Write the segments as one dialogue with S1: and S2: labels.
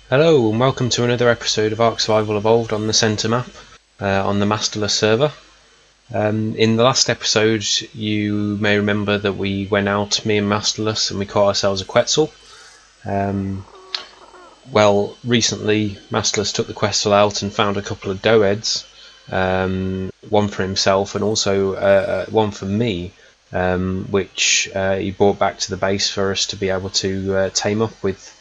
S1: Hello and welcome to another episode of Ark Survival Evolved on the centre map on the Mast3rl3ss Server. In the last episode you may remember that we went out, me and Mast3rl3ss, and we caught ourselves a Quetzal. Well, recently Mast3rl3ss took the Quetzal out and found a couple of Doeds, one for himself and also one for me, which he brought back to the base for us to be able to tame up with.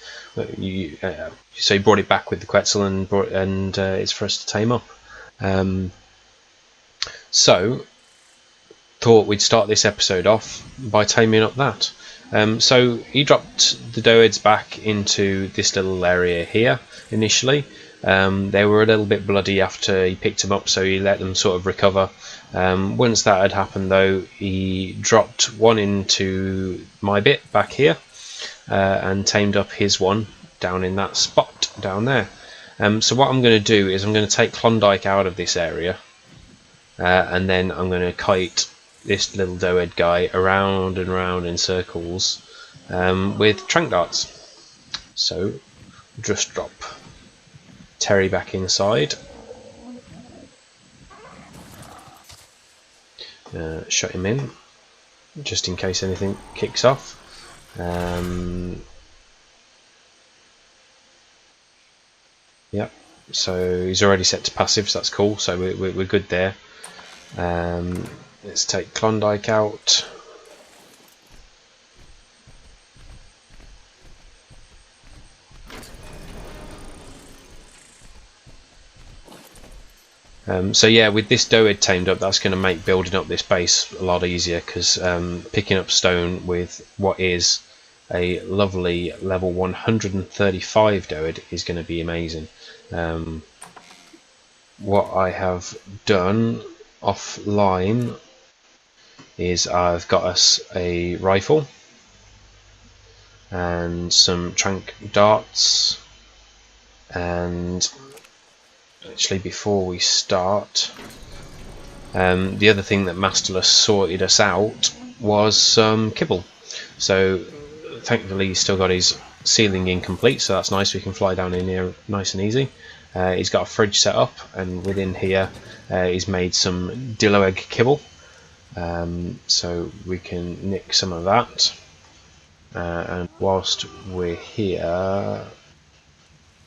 S1: So he brought it back with the Quetzal and it's for us to tame up. So thought we'd start this episode off by taming up that. So he dropped the Doeds back into this little area here initially. They were a little bit bloody after he picked them up, so he let them sort of recover. Once that had happened though, he dropped one into my bit back here and tamed up his one down in that spot down there. So what I'm going to do is I'm going to take Klondike out of this area and then I'm going to kite this little Doed guy around and around in circles with trank darts. So just drop Terry back inside, shut him in just in case anything kicks off. Yep, so he's already set to passive, so that's cool, so we're good there. Let's take Klondike out. So yeah, with this Doed tamed up, that's going to make building up this base a lot easier, because picking up stone with what is a lovely level 135 Doed is going to be amazing. What I have done offline is I've got us a rifle and some trank darts, and actually before we start, the other thing that Mast3rl3ss sorted us out was some kibble. So thankfully he's still got his ceiling incomplete, so that's nice, we can fly down in here nice and easy. He's got a fridge set up, and within here he's made some dillo egg kibble, so we can nick some of that. And whilst we're here,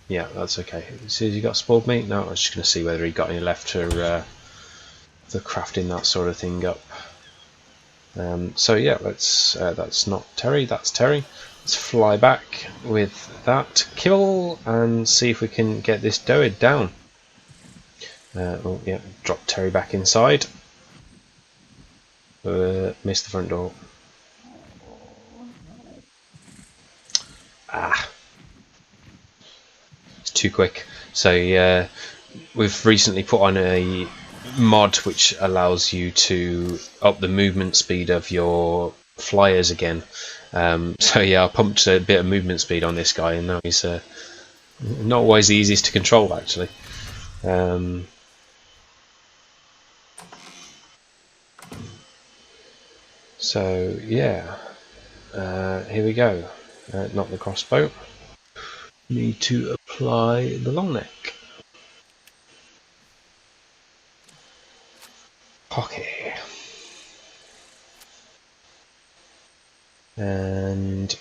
S1: yeah, that's okay. See, has he got spoiled meat? No, I was just going to see whether he got any left for crafting that sort of thing up. So yeah, let's. That's not Terry. That's Terry. Let's fly back with that kibble and see if we can get this Doed down. Oh yeah, drop Terry back inside. Missed the front door. Ah. Too quick. So yeah, we've recently put on a mod which allows you to up the movement speed of your flyers again. So yeah, I pumped a bit of movement speed on this guy, and now he's not always the easiest to control actually. So yeah, here we go. Not the crossbow. Need to apply the long neck. Okay. And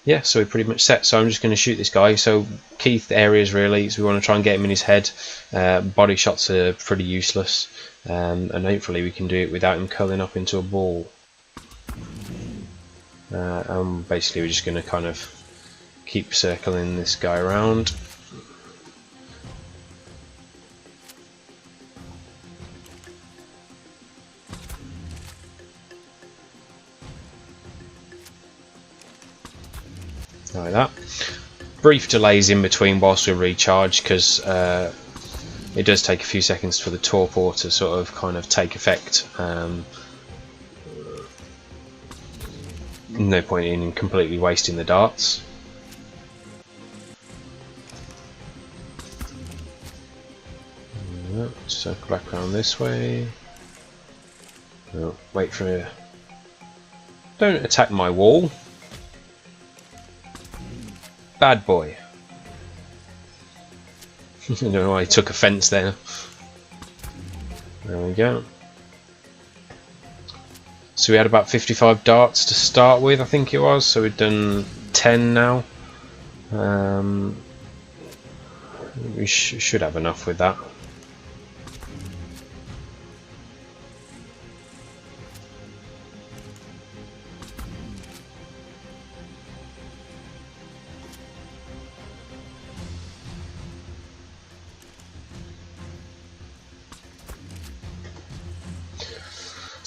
S1: yeah, so we're pretty much set. So I'm just going to shoot this guy. So key areas really, so we want to try and get him in his head. Body shots are pretty useless, and hopefully we can do it without him curling up into a ball. And basically we're just going to kind of keep circling this guy around. Like that. Brief delays in between whilst we recharge, because it does take a few seconds for the torpor to sort of kind of take effect. No point in completely wasting the darts. Circle back around this way. Oh, wait for it. Don't attack my wall. Bad boy. I don't know why he took offence there. There we go. So we had about 55 darts to start with, I think it was. So we've done 10 now. We should have enough with that.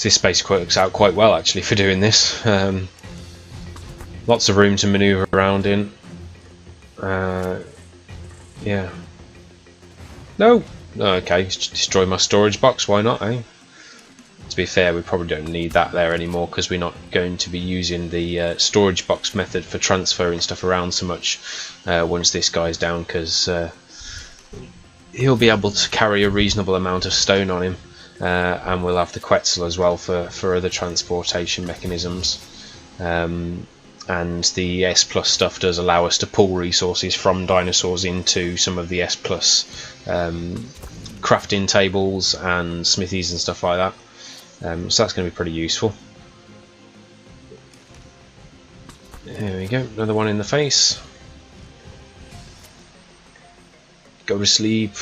S1: This space works out quite well actually for doing this. Lots of room to manoeuvre around in. Yeah. No! Okay, destroy my storage box, why not, eh? To be fair, we probably don't need that there anymore because we're not going to be using the storage box method for transferring stuff around so much once this guy's down, because he'll be able to carry a reasonable amount of stone on him. And we'll have the Quetzal as well for other transportation mechanisms. And the S Plus stuff does allow us to pull resources from dinosaurs into some of the S Plus crafting tables and smithies and stuff like that. So that's going to be pretty useful. There we go, another one in the face. Go to sleep.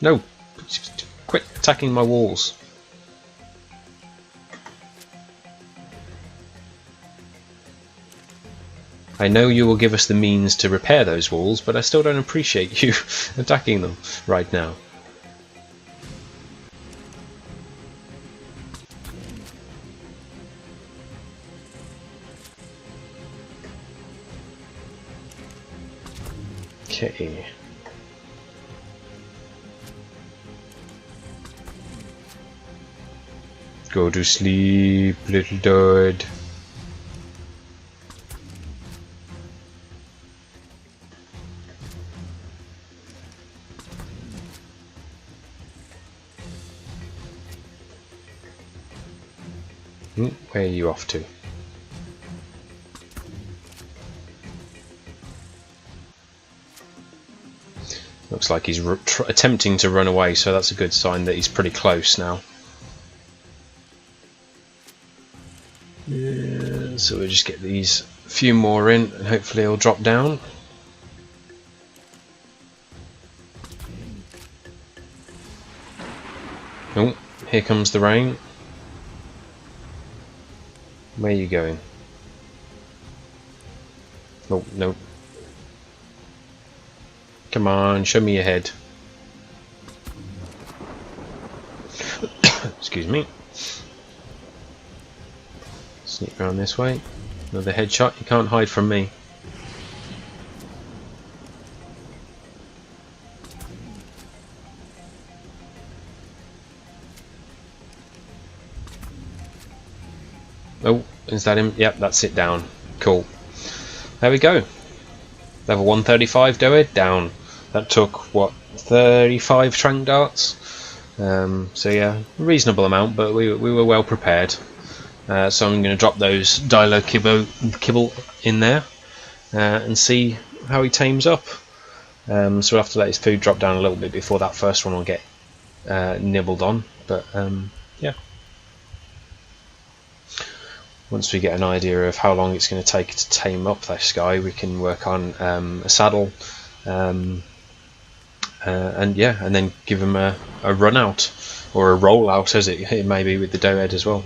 S1: No! Quit attacking my walls. I know you will give us the means to repair those walls, but I still don't appreciate you attacking them right now. Okay. Go to sleep, little dude. Where are you off to? Looks like he's attempting to run away, so that's a good sign that he's pretty close now. Yeah, so we'll just get these few more in and hopefully he'll drop down. Oh, here comes the rain. Where are you going? Oh, no. Come on, show me your head. Excuse me. Sneak around this way. Another headshot. You can't hide from me. Oh, is that him? Yep, that's it down. Cool. There we go. Level 135 Doed down. That took, what, 35 trank darts? So yeah, reasonable amount, but we were well prepared. So I'm going to drop those Dilo kibble in there and see how he tames up. So we'll have to let his food drop down a little bit before that first one will get nibbled on. But yeah, once we get an idea of how long it's going to take to tame up this guy, we can work on a saddle, and yeah, and then give him a run out. Or a rollout, as it may be with the Doed as well.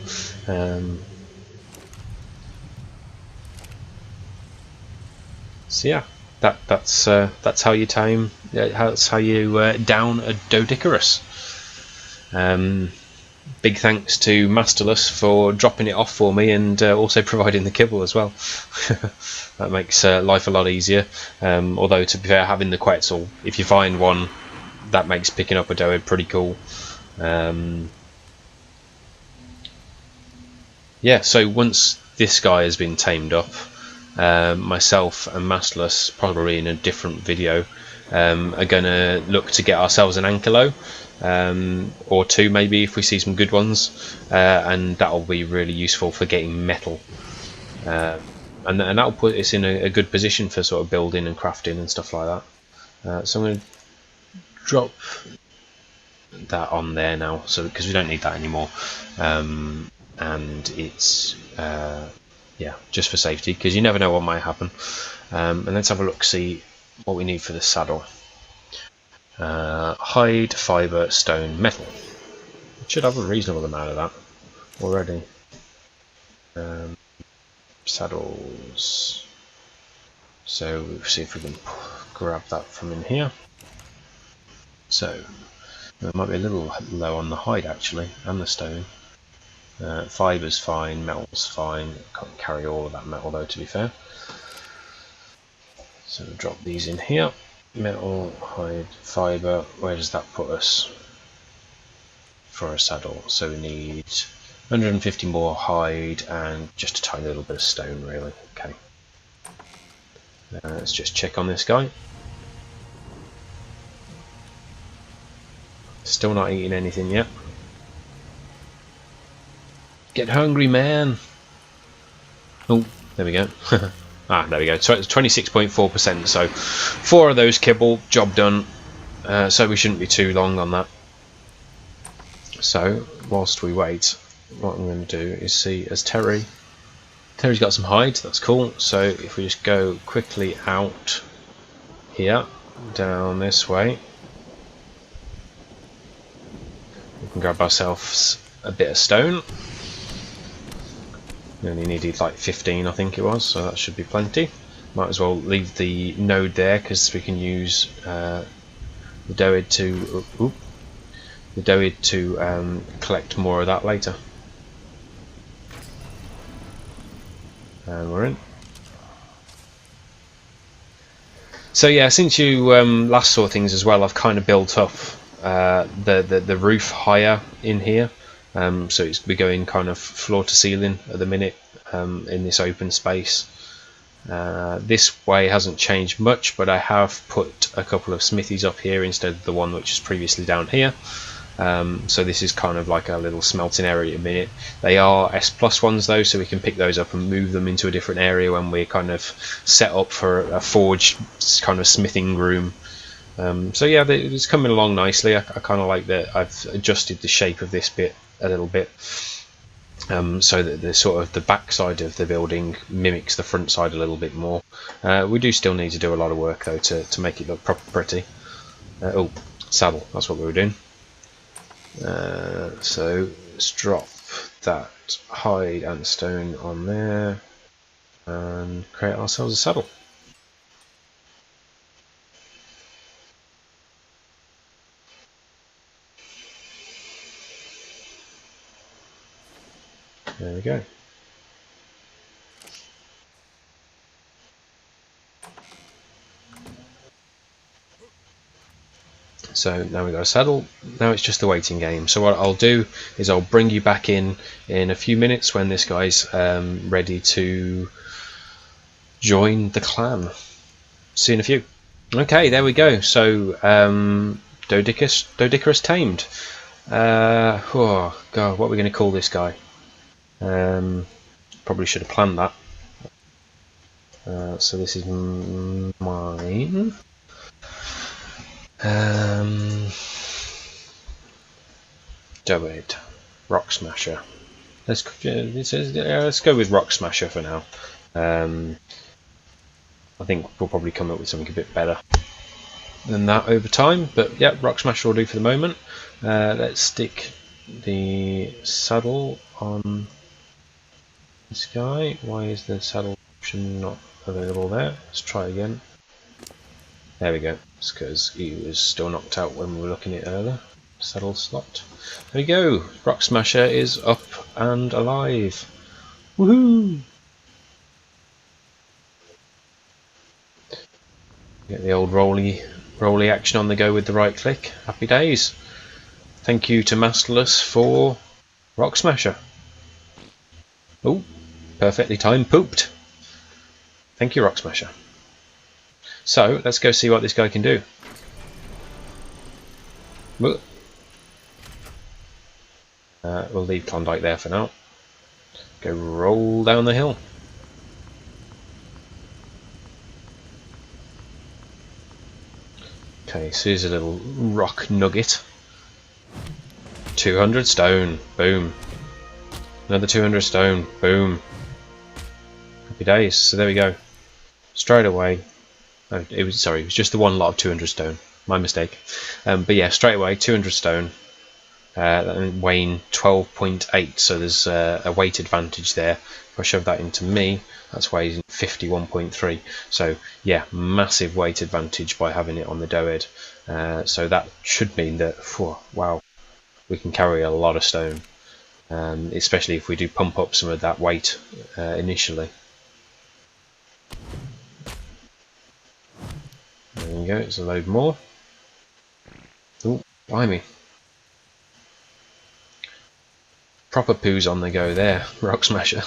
S1: So yeah, that's how you tame. That's how you down a Doedicurus. Big thanks to Mast3rl3ss for dropping it off for me and also providing the kibble as well. That makes life a lot easier. Although to be fair, having the Quetzal, if you find one, that makes picking up a Doed pretty cool. Yeah, so once this guy has been tamed up, myself and Mast3rl3ss, probably in a different video, are going to look to get ourselves an Ankylo, or two maybe if we see some good ones, and that'll be really useful for getting metal, and that'll put us in a good position for sort of building and crafting and stuff like that. So I'm going to drop that on there now, so because we don't need that anymore, and it's yeah, just for safety, because you never know what might happen. And let's have a look, see what we need for the saddle. Hide, fibre, stone, metal. Should have a reasonable amount of that already. Saddles. So we'll see if we can grab that from in here. So it might be a little low on the hide actually, and the stone. Fibre's fine, metal's fine. Can't carry all of that metal though, to be fair. So we'll drop these in here. Metal, hide, fibre. Where does that put us for a saddle? So we need 150 more hide and just a tiny little bit of stone, really. Okay. Let's just check on this guy. Still not eating anything yet. Get hungry, man. Oh, there we go. Ah, there we go. So it's 26.4%. So 4 of those kibble, job done. So we shouldn't be too long on that. So whilst we wait, what I'm going to do is see, as Terry's got some hide. That's cool. So if we just go quickly out here, down this way, we can grab ourselves a bit of stone. We only needed like 15, I think it was, so that should be plenty. Might as well leave the node there because we can use the Doed to collect more of that later. And we're in. So yeah, since you last saw things as well, I've kind of built up the roof higher in here. So we're going kind of floor to ceiling at the minute in this open space. This way hasn't changed much, but I have put a couple of smithies up here instead of the one which was previously down here. So this is kind of like a little smelting area at the minute. They are S+ ones though, so we can pick those up and move them into a different area when we're kind of set up for a forge kind of smithing room. So yeah, it's coming along nicely. I kind of like that I've adjusted the shape of this bit a little bit, so that the sort of the back side of the building mimics the front side a little bit more. We do still need to do a lot of work though to make it look proper pretty. Oh, saddle, that's what we were doing. So let's drop that hide and stone on there and create ourselves a saddle. There we go. So now we've got a saddle. Now it's just the waiting game. So what I'll do is I'll bring you back in a few minutes when this guy's ready to join the clan. See you in a few. Okay, there we go. So Doedicurus tamed. Oh god, what are we going to call this guy? Probably should have planned that. So this is mine. Doed, Rock Smasher. Let's go with Rock Smasher for now. I think we'll probably come up with something a bit better than that over time, but yeah, Rock Smasher will do for the moment. Let's stick the saddle on this guy. Why is the saddle option not available there? Let's try again. There we go. It's because he was still knocked out when we were looking at it earlier. Saddle slot. There we go. Rock Smasher is up and alive. Woohoo! Get the old rolly action on the go with the right click. Happy days. Thank you to Mast3rl3ss for Rock Smasher. Oh, perfectly timed pooped. Thank you, Rock Smasher. So let's go see what this guy can do. We'll leave Klondike there for now. Go roll down the hill. Okay, so here's a little rock nugget. 200 stone, boom. Another 200 stone, boom. Happy days. So there we go. Straight away. Oh, it was just the one lot of 200 stone. My mistake. But yeah, straight away 200 stone. Weighing 12.8, so there's a weight advantage there. If I shove that into me, that's weighing 51.3. So yeah, massive weight advantage by having it on the Doed. So that should mean that, wow, we can carry a lot of stone, especially if we do pump up some of that weight initially. There we go, it's a load more. Oh, blimey. Proper poos on the go there, Rock Smasher.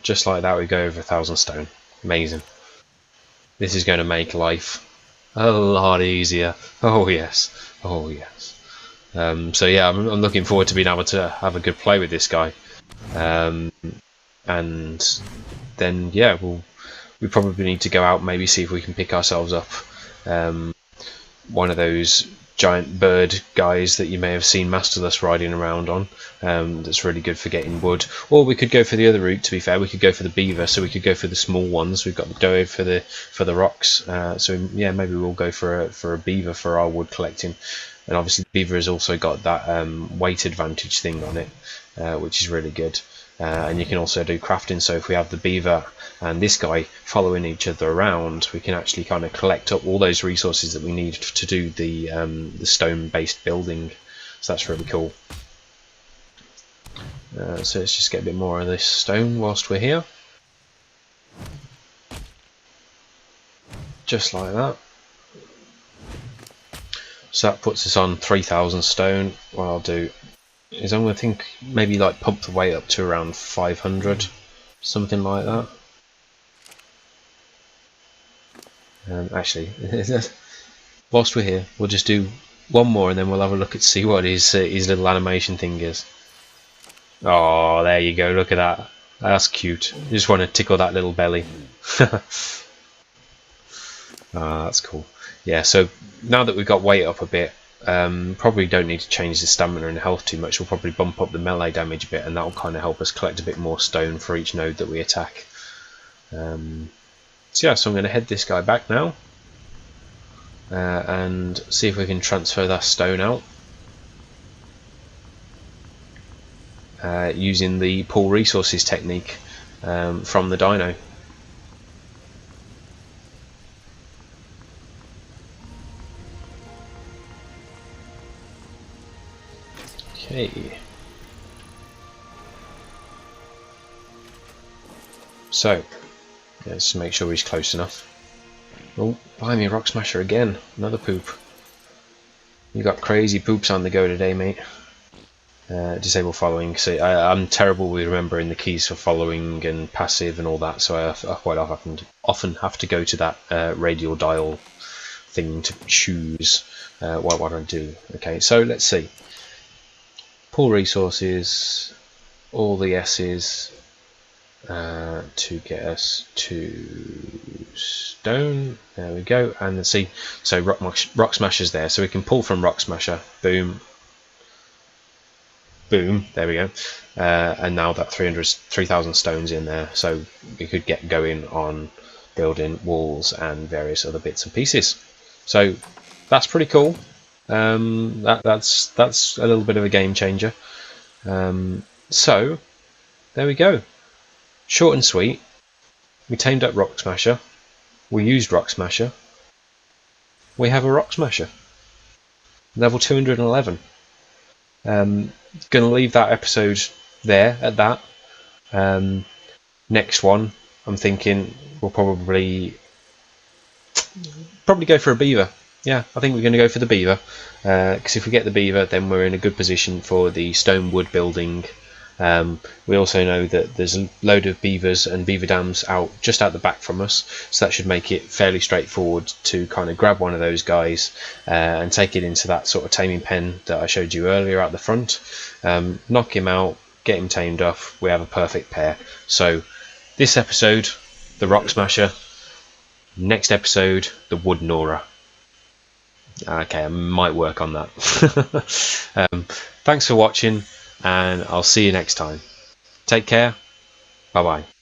S1: Just like that, we go over 1,000 stone. Amazing. This is going to make life a lot easier. Oh yes, oh yes. So yeah, I'm looking forward to being able to have a good play with this guy. And then yeah, we probably need to go out, maybe see if we can pick ourselves up one of those giant bird guys that you may have seen Mast3rl3ss riding around on. That's really good for getting wood. Or we could go for the other route. To be fair, we could go for the beaver. So we could go for the small ones. We've got the Doed for the rocks. So yeah, maybe we'll go for a beaver for our wood collecting. And obviously the beaver has also got that weight advantage thing on it, which is really good. And you can also do crafting. So if we have the beaver and this guy following each other around, we can actually kind of collect up all those resources that we need to do the stone-based building. So that's really cool. So let's just get a bit more of this stone whilst we're here. Just like that. So that puts us on 3,000 stone. What I'll do is I'm going to think maybe like pump the weight up to around 500, something like that. Actually, whilst we're here, we'll just do one more and then we'll have a look at see what his little animation thing is. Oh, there you go, look at that. That's cute. You just want to tickle that little belly. That's cool. Yeah, so now that we've got weight up a bit, probably don't need to change the stamina and health too much. We'll probably bump up the melee damage a bit, and that will kind of help us collect a bit more stone for each node that we attack. So yeah, so I'm going to head this guy back now and see if we can transfer that stone out using the pull resources technique from the dino. Okay. So let's make sure he's close enough. Oh, buy me Rock Smasher again. Another poop. You got crazy poops on the go today, mate. Disable following. See, I'm terrible with remembering the keys for following and passive and all that, so I quite often have to go to that radial dial thing to choose what I do. Okay, so let's see. Pull resources, all the S's to get us to stone. There we go. And let's see. So Rock Smasher's there, so we can pull from Rock Smasher. Boom. Boom, there we go. And now that 3,000 stones in there, so we could get going on building walls and various other bits and pieces. So that's pretty cool. That's a little bit of a game changer. So there we go. Short and sweet. We tamed up Rock Smasher. We used Rock Smasher. We have a Rock Smasher. Level 211. Going to leave that episode there at that. Next one, I'm thinking we'll probably go for a beaver. Yeah, I think we're going to go for the beaver, because if we get the beaver, then we're in a good position for the stone wood building. We also know that there's a load of beavers and beaver dams just out the back from us, so that should make it fairly straightforward to kind of grab one of those guys and take it into that sort of taming pen that I showed you earlier at the front, knock him out, get him tamed off. We have a perfect pair. So this episode the Rock Smasher. Next episode, the Wood Gnawer. Okay, I might work on that. Thanks for watching, and I'll see you next time. Take care. Bye bye.